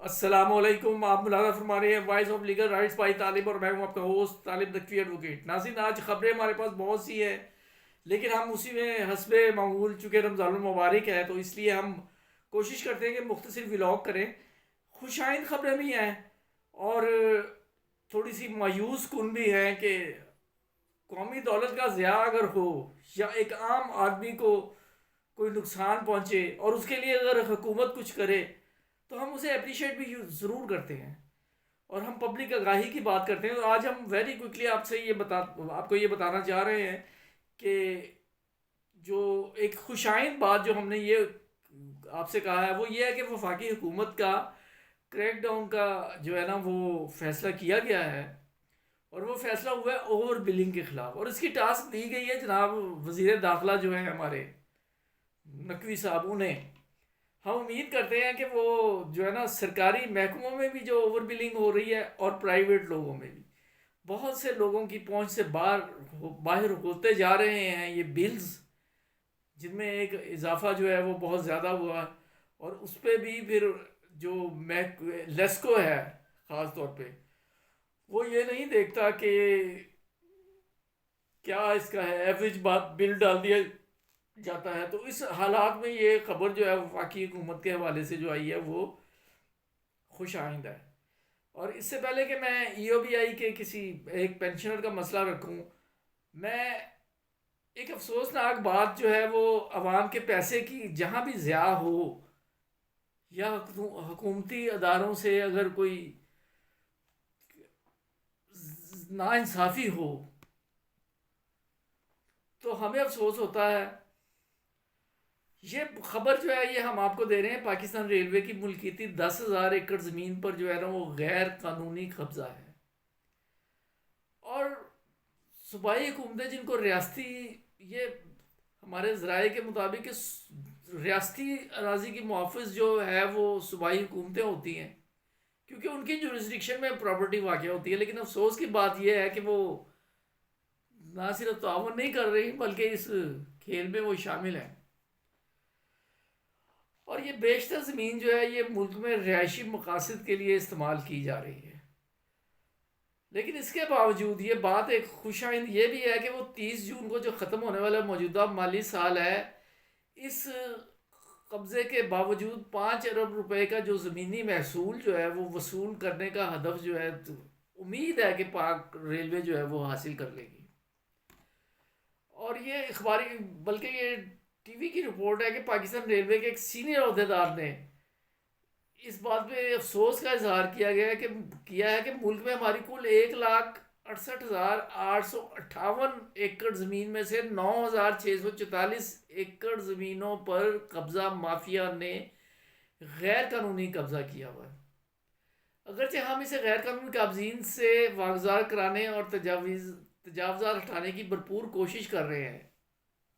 السلام علیکم. آپ ملاحظہ فرما رہے ہیں voice of legal rights by Talib, اور میں ہوں آپ کا ہوسٹ طالب نقوی ایڈوکیٹ. ناظرین، آج خبریں ہمارے پاس بہت سی ہیں، لیکن ہم اسی میں حسب معمول چونکہ رمضان المبارک ہے تو اس لیے ہم کوشش کرتے ہیں کہ مختصر ولاگ کریں. خوشائند خبریں بھی ہیں اور تھوڑی سی مایوس کن بھی ہیں کہ قومی دولت کا ضیاع اگر ہو یا ایک عام آدمی کو کوئی نقصان پہنچے اور اس کے لیے اگر حکومت کچھ کرے تو ہم اسے اپریشیٹ بھی ضرور کرتے ہیں اور ہم پبلک آگاہی کی بات کرتے ہیں. تو آج ہم ویری کوئکلی آپ کو یہ بتانا چاہ رہے ہیں کہ جو ایک خوشائند بات جو ہم نے یہ آپ سے کہا ہے وہ یہ ہے کہ وفاقی حکومت کا کریک ڈاؤن کا جو ہے نا وہ فیصلہ کیا گیا ہے، اور وہ فیصلہ ہوا ہے اوور بلنگ کے خلاف، اور اس کی ٹاسک دی گئی ہے جناب وزیر داخلہ جو ہیں ہمارے نقوی صاحب انہیں. ہم امید کرتے ہیں کہ وہ جو ہے نا سرکاری محکموں میں بھی جو اوور بلنگ ہو رہی ہے اور پرائیویٹ لوگوں میں بھی بہت سے لوگوں کی پہنچ سے باہر ہوتے جا رہے ہیں یہ بلز، جن میں ایک اضافہ جو ہے وہ بہت زیادہ ہوا، اور اس پہ بھی پھر جو لیسکو ہے خاص طور پہ وہ یہ نہیں دیکھتا کہ کیا اس کا ہے، ایوریج بات بل ڈال دیا جاتا ہے. تو اس حالات میں یہ خبر جو ہے وفاقی حکومت کے حوالے سے جو آئی ہے وہ خوش آئند ہے. اور اس سے پہلے کہ میں ای او بی آئی کے کسی ایک پینشنر کا مسئلہ رکھوں، میں ایک افسوسناک بات جو ہے وہ عوام کے پیسے کی جہاں بھی ضیاع ہو یا حکومتی اداروں سے اگر کوئی ناانصافی ہو تو ہمیں افسوس ہوتا ہے. یہ خبر جو ہے یہ ہم آپ کو دے رہے ہیں، پاکستان ریلوے کی ملکیتی 10,000 ایکڑ زمین پر جو ہے نا وہ غیر قانونی قبضہ ہے، اور صوبائی حکومتیں جن کو ریاستی، یہ ہمارے ذرائع کے مطابق کہ ریاستی اراضی کی محافظ جو ہے وہ صوبائی حکومتیں ہوتی ہیں کیونکہ ان کی جورسڈکشن میں پراپرٹی واقع ہوتی ہے. لیکن افسوس کی بات یہ ہے کہ وہ نہ صرف تعاون نہیں کر رہی بلکہ اس کھیل میں وہ شامل ہیں، اور یہ بیشتر زمین جو ہے یہ ملک میں رہائشی مقاصد کے لیے استعمال کی جا رہی ہے. لیکن اس کے باوجود یہ بات ایک خوش آئند یہ بھی ہے کہ وہ 30 جون کو جو ختم ہونے والا موجودہ مالی سال ہے، اس قبضے کے باوجود 5 ارب روپے کا جو زمینی محصول جو ہے وہ وصول کرنے کا ہدف جو ہے امید ہے کہ پاک ریلوے جو ہے وہ حاصل کر لے گی. اور یہ اخباری بلکہ یہ ٹی وی کی رپورٹ ہے کہ پاکستان ریلوے کے ایک سینئر عہدیدار نے اس بات پہ افسوس کا اظہار کیا ہے کہ ملک میں ہماری کل 1,68,858 ایکڑ زمین میں سے 9,644 ایکڑ زمینوں پر قبضہ مافیا نے غیر قانونی قبضہ کیا ہوا ہے. اگرچہ ہم اسے غیر قانونی قابضین سے واگزار کرانے اور تجاوزات ہٹانے کی بھرپور کوشش کر رہے ہیں،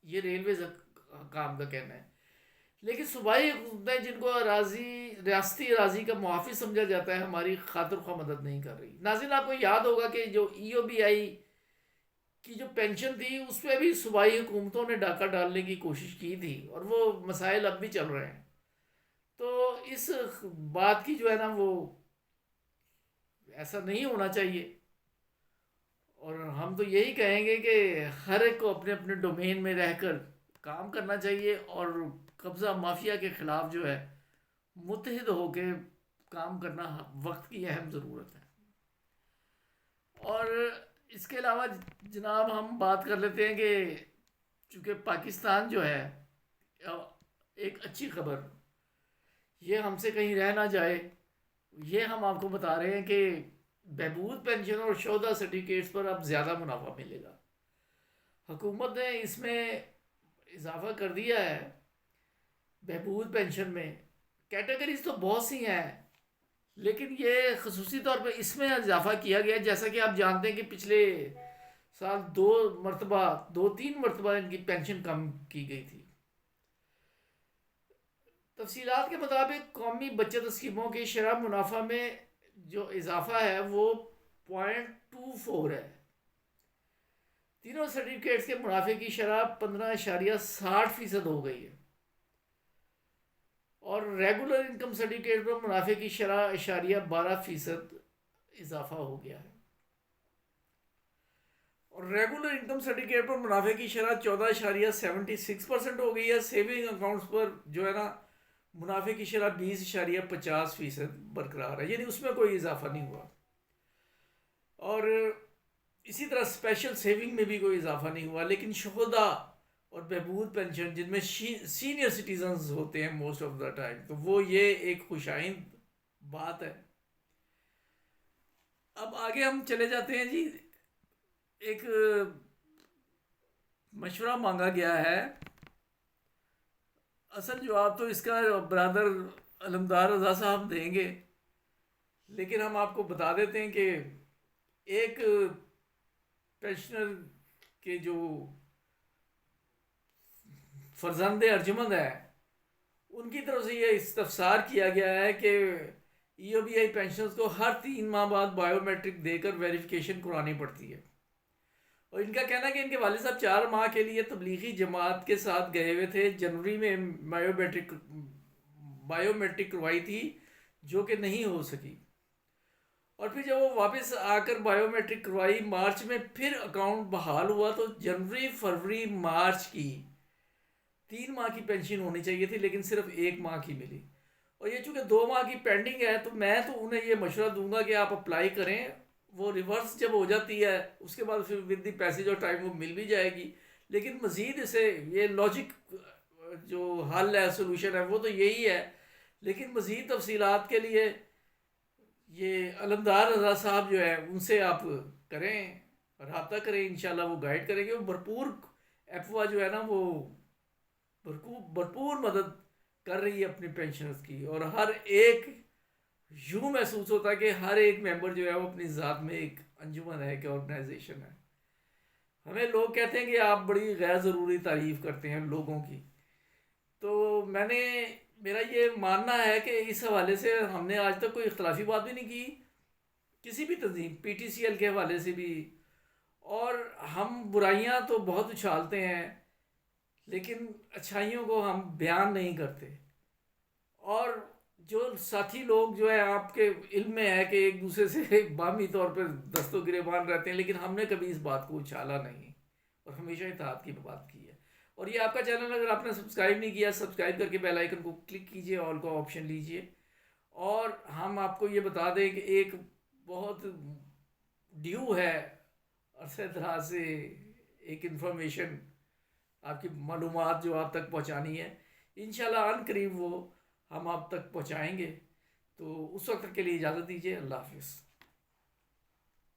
یہ ریلویز حکام کا کہنا ہے، لیکن صوبائی حکومتیں جن کو ریاستی اراضی کا محافظ سمجھا جاتا ہے ہماری خاطر خواہ مدد نہیں کر رہی. ناظرین، آپ کو یاد ہوگا کہ جو ای او بی آئی کی جو پینشن تھی اس پہ بھی صوبائی حکومتوں نے ڈاکہ ڈالنے کی کوشش کی تھی، اور وہ مسائل اب بھی چل رہے ہیں. تو اس بات کی جو ہے نا وہ ایسا نہیں ہونا چاہیے، اور ہم تو یہی کہیں گے کہ ہر ایک کو اپنے اپنے ڈومین میں رہ کر کام کرنا چاہیے، اور قبضہ مافیا کے خلاف جو ہے متحد ہو کے کام کرنا وقت کی اہم ضرورت ہے. اور اس کے علاوہ جناب ہم بات کر لیتے ہیں کہ چونکہ پاکستان جو ہے ایک اچھی خبر، یہ ہم سے کہیں رہ نہ جائے، یہ ہم آپ کو بتا رہے ہیں کہ بہبود پینشن اور شہدا سرٹیفکیٹس پر اب زیادہ منافع ملے گا. حکومت نے اس میں اضافہ کر دیا ہے. بہبود پینشن میں کیٹیگریز تو بہت سی ہیں، لیکن یہ خصوصی طور پہ اس میں اضافہ کیا گیا، جیسا کہ آپ جانتے ہیں کہ پچھلے سال دو تین مرتبہ ان کی پینشن کم کی گئی تھی. تفصیلات کے مطابق قومی بچت اسکیموں کی شرح منافع میں جو اضافہ ہے وہ 0.24 ہے. تینوں سرٹیفکیٹس کے منافع کی شرح 15.60% ہو گئی ہے، اور ریگولر انکم سرٹیفکیٹ پر منافع کی شرح 12% اضافہ ہو گیا ہے، اور ریگولر انکم سرٹیفکیٹ پر منافع کی شرح 14.76% ہو گئی ہے۔ سیونگ اکاؤنٹس پر جو ہے نا منافع کی شرح 20.50% برقرار ہے، یعنی اس میں کوئی اضافہ نہیں ہوا۔ اور اسی طرح اسپیشل سیونگ میں بھی کوئی اضافہ نہیں ہوا، لیکن شہداء اور بہبود پینشن جن میں سینئر سٹیزنز ہوتے ہیں موسٹ آف دا ٹائم، تو وہ یہ ایک خوشائند بات ہے۔ اب آگے ہم چلے جاتے ہیں جی، ایک مشورہ مانگا گیا ہے۔ اصل جواب تو اس کا برادر علمدار رضا صاحب دیں گے، لیکن ہم آپ کو بتا دیتے ہیں کہ ایک پینشنر کے جو فرزند ارجمند ہے ان کی طرف سے یہ استفسار کیا گیا ہے کہ ای او بی آئی پینشنز کو ہر 3 ماہ بعد بائیو میٹرک دے کر ویریفیکیشن کرانی پڑتی ہے، اور ان کا کہنا ہے کہ ان کے والد صاحب 4 ماہ کے لیے تبلیغی جماعت کے ساتھ گئے ہوئے تھے، جنوری میں بائیو میٹرک کروائی تھی جو کہ نہیں ہو سکی، اور پھر جب وہ واپس آ کر بائیو میٹرک کروائی مارچ میں، پھر اکاؤنٹ بحال ہوا تو جنوری فروری مارچ کی 3 ماہ کی پینشن ہونی چاہیے تھی، لیکن صرف 1 ماہ کی ملی، اور یہ چونکہ 2 ماہ کی پینڈنگ ہے تو میں تو انہیں یہ مشورہ دوں گا کہ آپ اپلائی کریں، وہ ریورس جب ہو جاتی ہے اس کے بعد پھر with the passage of time وہ مل بھی جائے گی، لیکن مزید اسے یہ لاجک جو حل ہے سولوشن ہے وہ تو یہی ہے، لیکن مزید تفصیلات کے لیے یہ علمدار رضا صاحب جو ہے ان سے آپ کریں، رابطہ کریں، انشاءاللہ وہ گائیڈ کریں گے۔ وہ بھرپور ایپوا جو ہے نا وہ بھرپور مدد کر رہی ہے اپنی پینشنرز کی، اور ہر ایک یوں محسوس ہوتا ہے کہ ہر ایک ممبر جو ہے وہ اپنی ذات میں ایک انجمن ہے، ایک آرگنائزیشن ہے۔ ہمیں لوگ کہتے ہیں کہ آپ بڑی غیر ضروری تعریف کرتے ہیں لوگوں کی، تو میرا یہ ماننا ہے کہ اس حوالے سے ہم نے آج تک کوئی اختلافی بات بھی نہیں کی کسی بھی تنظیم پی ٹی سی ایل کے حوالے سے بھی، اور ہم برائیاں تو بہت اچھالتے ہیں لیکن اچھائیوں کو ہم بیان نہیں کرتے، اور جو ساتھی لوگ جو ہے آپ کے علم میں ہے کہ ایک دوسرے سے باہمی طور پر دست و گریبان رہتے ہیں، لیکن ہم نے کبھی اس بات کو اچھالا نہیں اور ہمیشہ اتحاد کی بات کی ہے۔ اور یہ آپ کا چینل اگر آپ نے سبسکرائب نہیں کیا، سبسکرائب کر کے بیل آئیکن کو کلک کیجئے، آل کا آپشن لیجئے، اور ہم آپ کو یہ بتا دیں کہ ایک بہت ڈیو ہے عرصہ دراز سے ایک انفارمیشن، آپ کی معلومات جو آپ تک پہنچانی ہے، انشاءاللہ عن قریب وہ ہم آپ تک پہنچائیں گے۔ تو اس وقت کے لیے اجازت دیجیے، اللہ حافظ۔